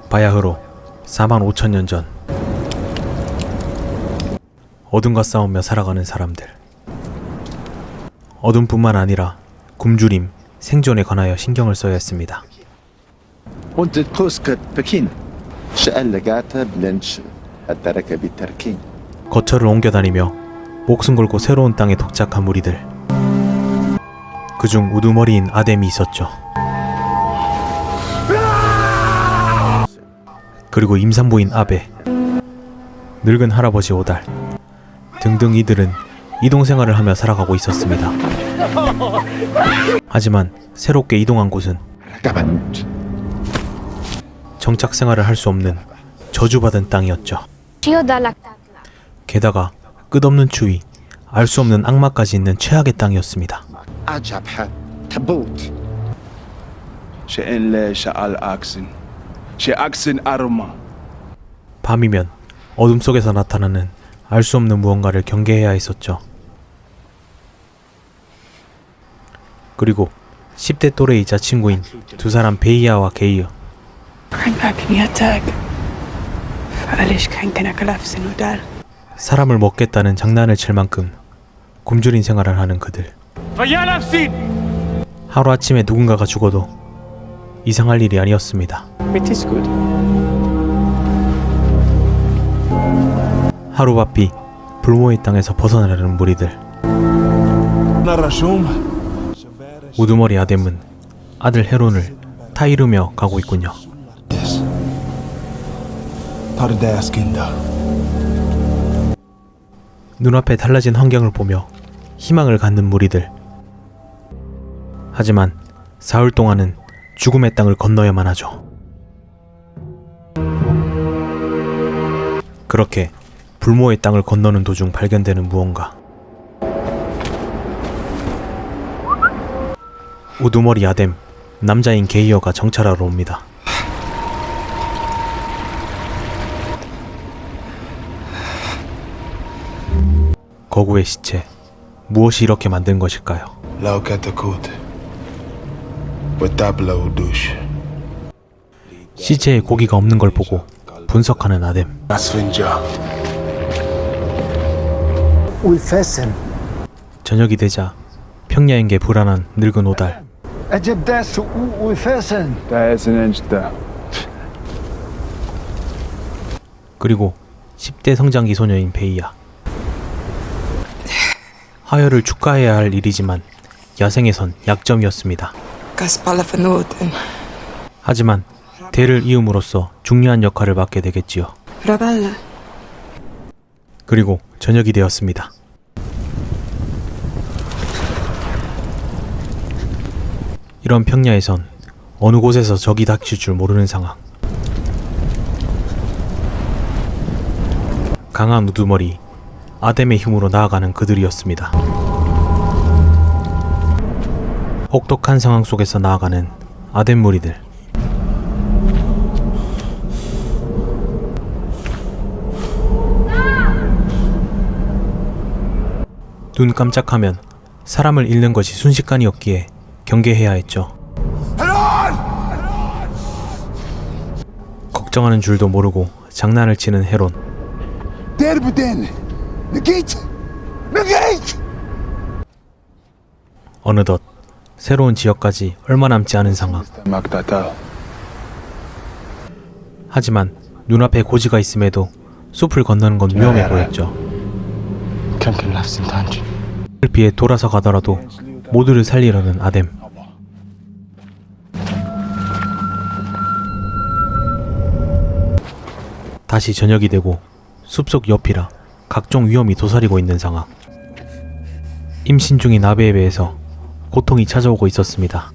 바야흐로 45,000년 전 어둠과 싸우며 살아가는 사람들. 어둠뿐만 아니라 굶주림, 생존에 관하여 신경을 써야 했습니다. 거처를 옮겨다니며 목숨 걸고 새로운 땅에 도착한 무리들. 그중 우두머리인 아뎀이 있었죠. 그리고 임산부인 아베, 늙은 할아버지 오달 등등 이들은 이동생활을 하며 살아가고 있었습니다. 하지만 새롭게 이동한 곳은 정착생활을 할 수 없는 저주받은 땅이었죠. 게다가 끝없는 추위, 알 수 없는 악마까지 있는 최악의 땅이었습니다. 밤이면 어둠 속에서 나타나는 알 수 없는 무언가를 경계해야 했었죠. 그리고 10대 또래이자 친구인 두 사람 베이야와 게이어. 사람을 먹겠다는 장난을 칠 만큼 굶주린 생활을 하는 그들. 하루아침에 누군가가 죽어도 이상할 일이 아니었습니다. 하루바삐 불모의 땅에서 벗어나려는 무리들. 우두머리 아뎀은 아들 헤론을 타이르며 가고 있군요. 눈앞에 달라진 환경을 보며 희망을 갖는 무리들. 하지만 사흘 동안은 죽음의 땅을 건너야만 하죠. 그렇게 불모의 땅을 건너는 도중 발견되는 무언가. 우두머리 아뎀, 남자인 게이어가 정찰하러 옵니다. 거구의 시체, 무엇이 이렇게 만든 것일까요? 시체에 고기가 없는 걸 보고 분석하는 아뎀. 저녁이 되자 평야인 게 불안한 늙은 오달. 그리고 10대 성장기 소녀인 베이야. 하혈을 축하해야 할 일이지만 야생에선 약점이었습니다. 하지만 대를 이음으로써 중요한 역할을 맡게 되겠지요. 그리고 저녁이 되었습니다. 이런 평야에선 어느 곳에서 적이 닥칠 줄 모르는 상황. 강한 우두머리 아뎀의 힘으로 나아가는 그들이었습니다. 혹독한 상황 속에서 나아가는 아뎀 무리들. 눈 깜짝하면 사람을 잃는 것이 순식간이었기에 경계해야 했죠. 걱정하는 줄도 모르고 장난을 치는 헤론. 어느덧 새로운 지역까지 얼마 남지 않은 상황. 하지만 눈앞에 고지가 있음에도 숲을 건너는 건 위험해 보였죠. 피해 돌아서 가더라도 모두를 살리려는 아뎀. 다시 저녁이 되고 숲속 옆이라 각종 위험이 도사리고 있는 상황. 임신 중인 아베에 비해서 고통이 찾아오고 있었습니다.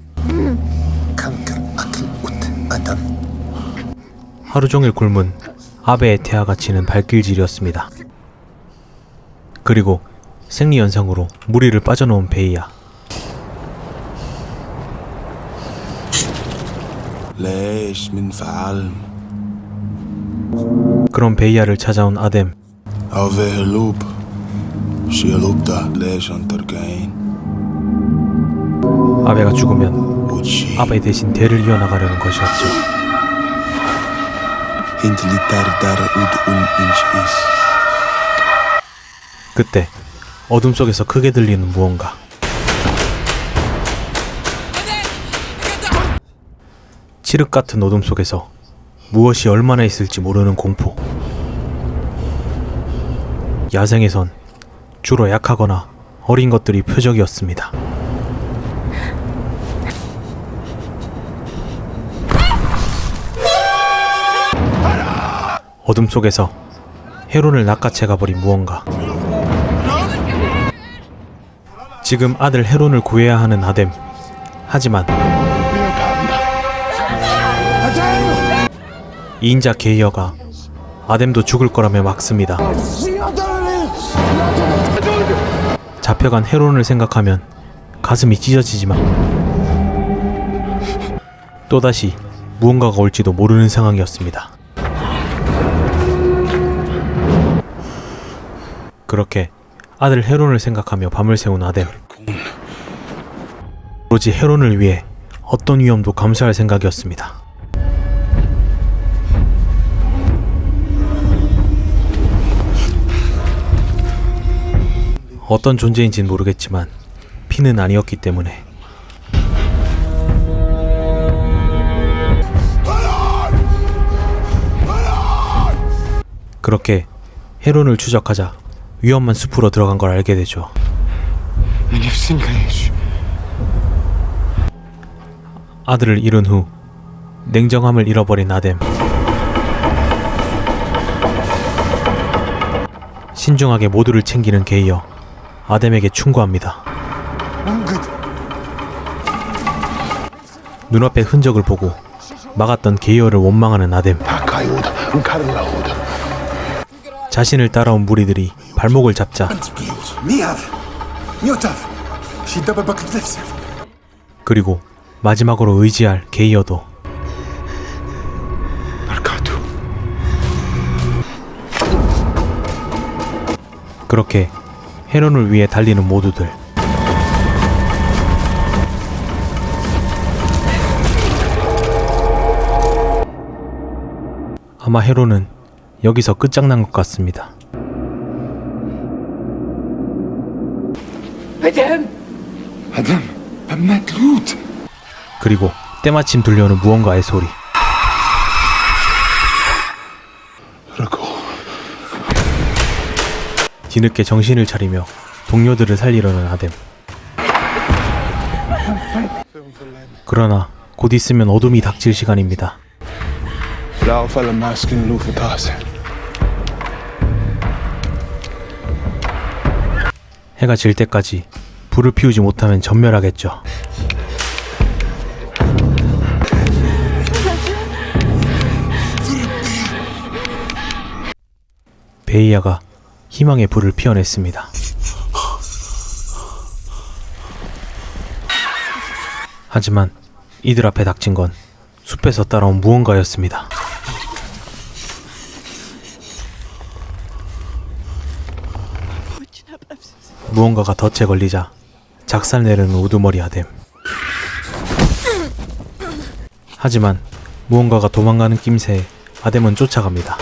하루 종일 굶은 아베의 태아가 치는 발길질이었습니다. 그리고 생리현상으로 무리를 빠져놓은 베이야. 그런 베이야를 찾아온 아뎀. 아베가 죽으면 아베 대신 대를 이어나가려는 것이었죠. 그때 어둠 속에서 크게 들리는 무언가. 칠흑 같은 어둠 속에서 무엇이 얼마나 있을지 모르는 공포. 야생에선 주로 약하거나 어린 것들이 표적이었습니다. 어둠 속에서 헤론을 낚아채가버린 무언가. 지금 아들 헤론을 구해야 하는 아뎀. 하지만 이인자 게이어가 아뎀도 죽을 거라며 막습니다. 잡혀간 헤론을 생각하면 가슴이 찢어지지만 또다시 무언가가 올지도 모르는 상황이었습니다. 그렇게 아들 헤론을 생각하며 밤을 새운 아뎀. 오로지 헤론을 위해 어떤 위험도 감수할 생각이었습니다. 어떤 존재인지는 모르겠지만 피는 아니었기 때문에 그렇게 헤론을 추적하자 위험한 숲으로 들어간 걸 알게 되죠. 아들을 잃은 후 냉정함을 잃어버린 아뎀. 신중하게 모두를 챙기는 게이어 아뎀에게 충고합니다. 눈앞의 흔적을 보고 막았던 게이어를 원망하는 아뎀. 자신을 따라온 무리들이 발목을 잡자 그리고 마지막으로 의지할 게이어도 그렇게 헤론을 위해 달리는 모두들. 아마 헤론은 여기서 끝장난 것 같습니다. 그리고 때마침 들려오는 무언가의 소리. 뒤늦게 정신을 차리며 동료들을 살리려는 아뎀. 그러나 곧 있으면 어둠이 닥칠 시간입니다. 해가 질 때까지 불을 피우지 못하면 전멸하겠죠. 베이야가 희망의 불을 피워냈습니다. 하지만 이들 앞에 닥친 건 숲에서 따라온 무언가였습니다. 무언가가 덫에 걸리자 작살내려는 우두머리 아뎀. 하지만 무언가가 도망가는 낌새에 아뎀은 쫓아갑니다.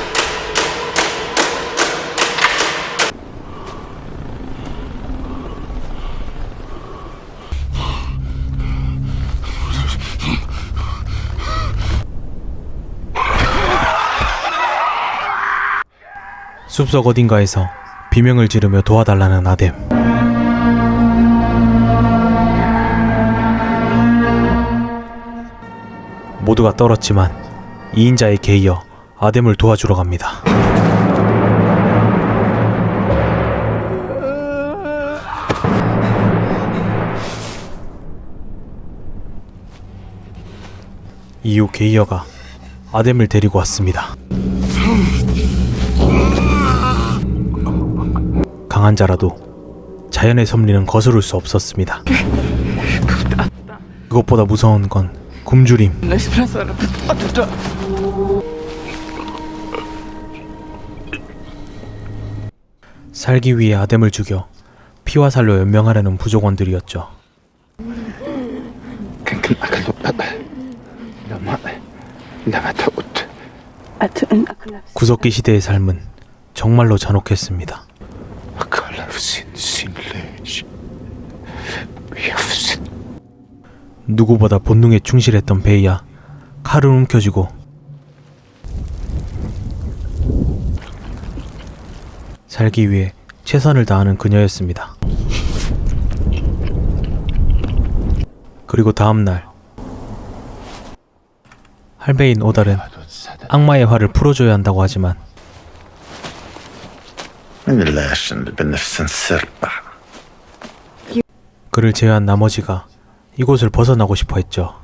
숲속 어딘가에서 비명을 지르며 도와달라는 아뎀. 모두가 떨었지만 2인자의 게이어 아뎀을 도와주러 갑니다. 이후 게이어가 아뎀을 데리고 왔습니다. 강한 자라도 자연의 섭리는 거스를 수 없었습니다. 그것보다 무서운 건 굶주림. 살기 위해 아뎀을 죽여 피와 살로 연명하려는 부족원들이었죠. 구석기 시대의 삶은 정말로 잔혹했습니다. 누구보다 본능에 충실했던 베이야, 칼을 움켜쥐고 살기 위해 최선을 다하는 그녀였습니다. 그리고 다음날 할배인 오달은 악마의 화를 풀어줘야 한다고 하지만 그를 제외한 나머지가 이곳을 벗어나고 싶어 했죠.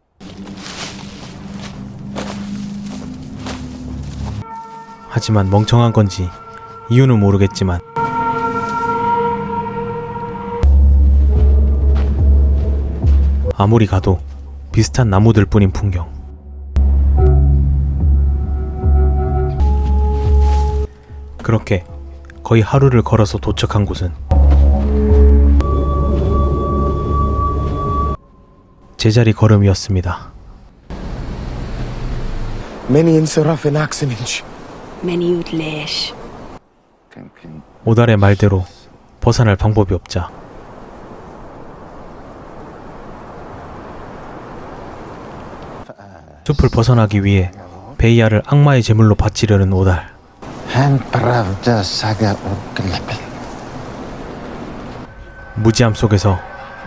하지만 멍청한 건지 이유는 모르겠지만 아무리 가도 비슷한 나무들 뿐인 풍경. 그렇게 거의 하루를 걸어서 도착한 곳은 제자리 걸음이었습니다. 오달의 말대로 벗어날 방법이 없자 숲을 벗어나기 위해 베이야를 악마의 제물로 바치려는 오달. 무지함 속에서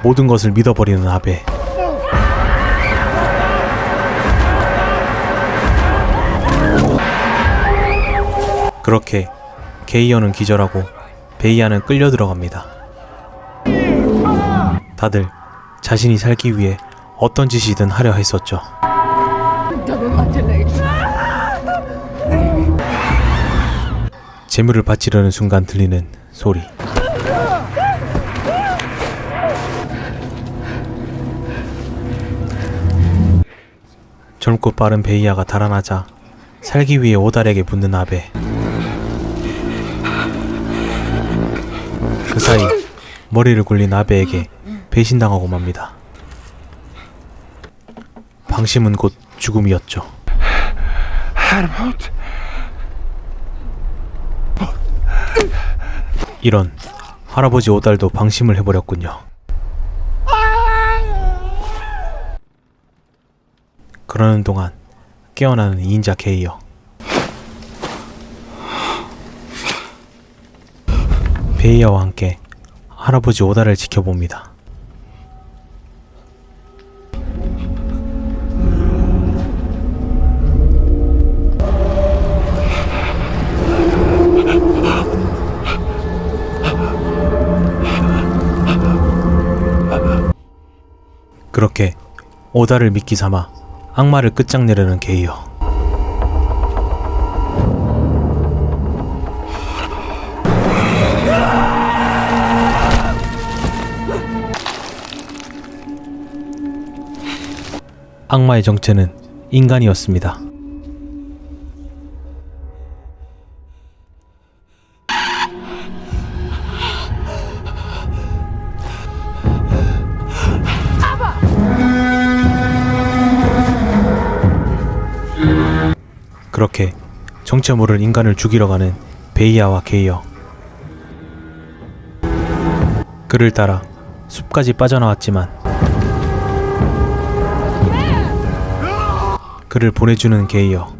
모든 것을 믿어버리는 아베. 그렇게 게이어는 기절하고 베이야는 끌려 들어갑니다. 다들 자신이 살기 위해 어떤 짓이든 하려 했었죠. 재물을 바치려는 순간 들리는 소리. 젊고 빠른 베이야가 달아나자 살기 위해 오달에게 붙는 아베. 그 사이 머리를 굴린 아베에게 배신당하고 맙니다. 방심은 곧 죽음이었죠. 이런, 할아버지 오달도 방심을 해버렸군요. 그러는 동안 깨어나는 2인자 게이어. 베이야와 함께 할아버지 오달을 지켜봅니다. 그렇게 오달을 미끼 삼아 악마를 끝장내려는 게이어. 악마의 정체는 인간이었습니다. 그렇게 정체 모를 인간을 죽이러 가는 베이야와 게이어. 그를 따라 숲까지 빠져나왔지만 그를 보내주는 게이어.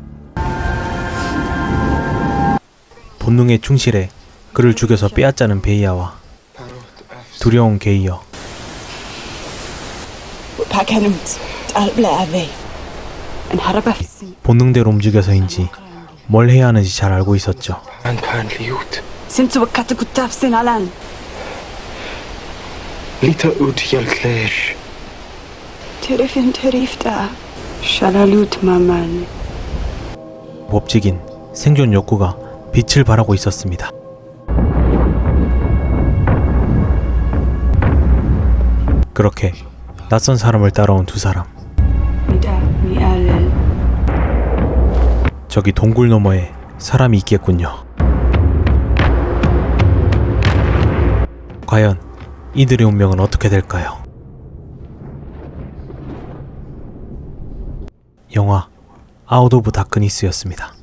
본능에 충실해 그를 죽여서 빼앗자는 베이야와 두려운 게이어. 본능대로 움직여서인지 뭘 해야 하는지 잘 알고 있었죠. 몹직인 생존 욕구가 빛을 발하고 있었습니다. 그렇게 낯선 사람을 따라온 두 사람. 저기 동굴 너머에 사람이 있겠군요. 과연 이들의 운명은 어떻게 될까요? 영화 아웃 오브 다크니스였습니다.